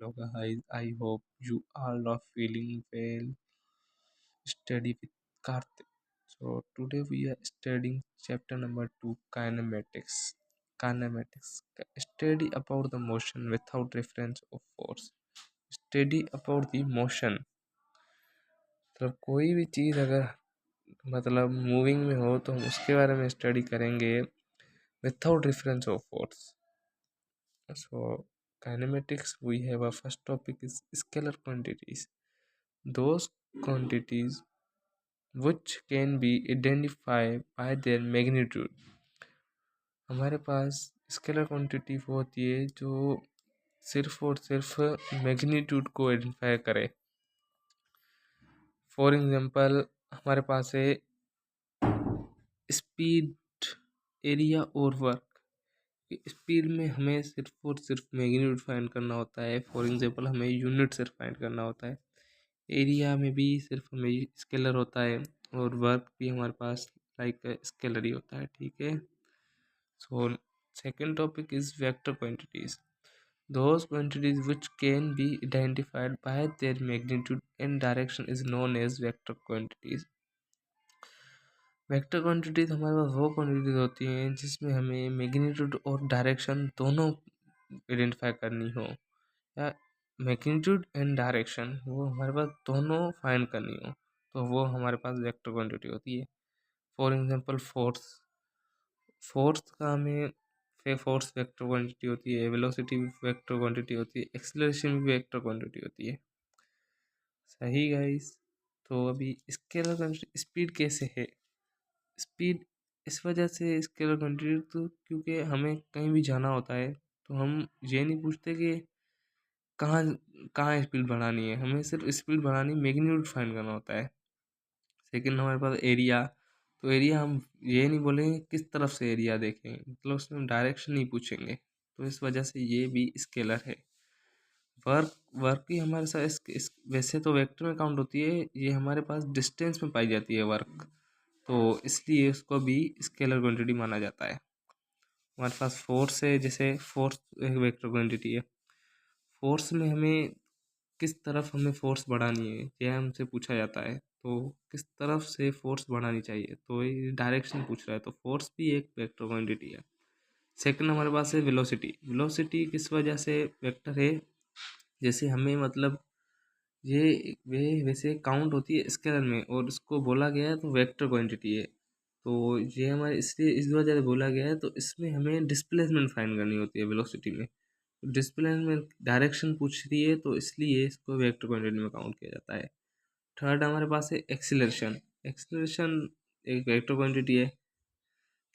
Hello guys, I hope you all are feeling well. Study with Karthik. So today we are studying chapter number 2, kinematics. Kinematics. Study about the motion without reference of force. Study about the motion. मतलब कोई भी चीज़ अगर मतलब moving में हो तो हम उसके बारे में स्टडी करेंगे without reference of force. So kinematics, we have a first topic is scalar quantities. Those quantities which can be identified by their magnitude. हमारे पास स्केलर क्वांटिटी वो होती है जो सिर्फ और सिर्फ मैग्नीट्यूड को आइडेंटिफाई करे. फॉर एग्जांपल हमारे पास है स्पीड, एरिया और वर्क. स्पीड में हमें सिर्फ और सिर्फ मैग्नीट्यूड फाइंड करना होता है. फॉर एग्जांपल हमें यूनिट सिर्फ फाइंड करना होता है. एरिया में भी सिर्फ हमें स्केलर होता है और वर्क भी हमारे पास लाइक स्केलर ही होता है. ठीक है. So second topic is vector quantities. Those quantities which can be identified by their magnitude and direction is known as vector quantities. Vector quantities हमारे पास वो क्वांटिटीज होती हैं जिसमें हमें मैग्नीट्यूड और डायरेक्शन दोनों आइडेंटिफाई करनी हो, या मैग्नीट्यूड एंड डायरेक्शन वो हमारे पास दोनों फाइंड करनी हो, तो वो हमारे पास वेक्टर क्वांटिटी होती है. For example force. फोर्स का हमें फोर्स वेक्टर क्वांटिटी होती है, वेलोसिटी भी वेक्टर क्वांटिटी होती है, एक्सेलरेशन भी वेक्टर क्वांटिटी होती है. सही गाइस. तो अभी स्केलर क्वांटिटी स्पीड कैसे है. स्पीड इस वजह से स्केलर क्वांटिटी, तो क्योंकि हमें कहीं भी जाना होता है तो हम ये नहीं पूछते कि कहाँ कहाँ स्पीड बढ़ानी है, हमें सिर्फ स्पीड बढ़ानी, मैग्नीट्यूड फाइंड करना होता है. सेकंड हमारे पास एरिया. तो एरिया हम ये नहीं बोलेंगे किस तरफ से एरिया देखेंगे, मतलब उसमें हम डायरेक्शन नहीं पूछेंगे, तो इस वजह से ये भी स्केलर है. वर्क. वर्क भी हमारे साथ वैसे तो वेक्टर में काउंट होती है, ये हमारे पास डिस्टेंस में पाई जाती है वर्क, तो इसलिए उसको भी स्केलर क्वांटिटी माना जाता है. हमारे पास फोर्स है, जैसे फोर्स एक वेक्टर क्वांटिटी है. फोर्स में हमें किस तरफ हमें फोर्स बढ़ानी है यह हमसे पूछा जाता है, तो किस तरफ से फोर्स बढ़ानी चाहिए, तो ये डायरेक्शन पूछ रहा है, तो फोर्स भी एक वेक्टर क्वांटिटी है. सेकंड हमारे पास है वेलोसिटी. वेलोसिटी किस वजह से वेक्टर है, जैसे हमें मतलब ये वे वैसे काउंट होती है स्केलर में और इसको बोला गया है तो वेक्टर क्वांटिटी है, तो ये हमारे इसलिए इस वजह से बोला गया है, तो इसमें हमें डिस्प्लेसमेंट फाइंड करनी होती है वेलोसिटी में. डिस्प्लेसमेंट डायरेक्शन पूछ रही है, तो इसलिए इसको वेक्टर क्वांटिटी में काउंट किया जाता है. थर्ड हमारे पास है एक्सीलरेशन. एक्सीलरेशन एक वेक्टर क्वांटिटी है,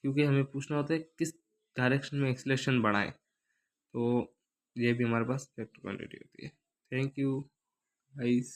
क्योंकि हमें पूछना होता है किस डायरेक्शन में एक्सीलरेशन बढ़ाएं, तो ये भी हमारे पास वेक्टर क्वांटिटी होती है. Thank you guys.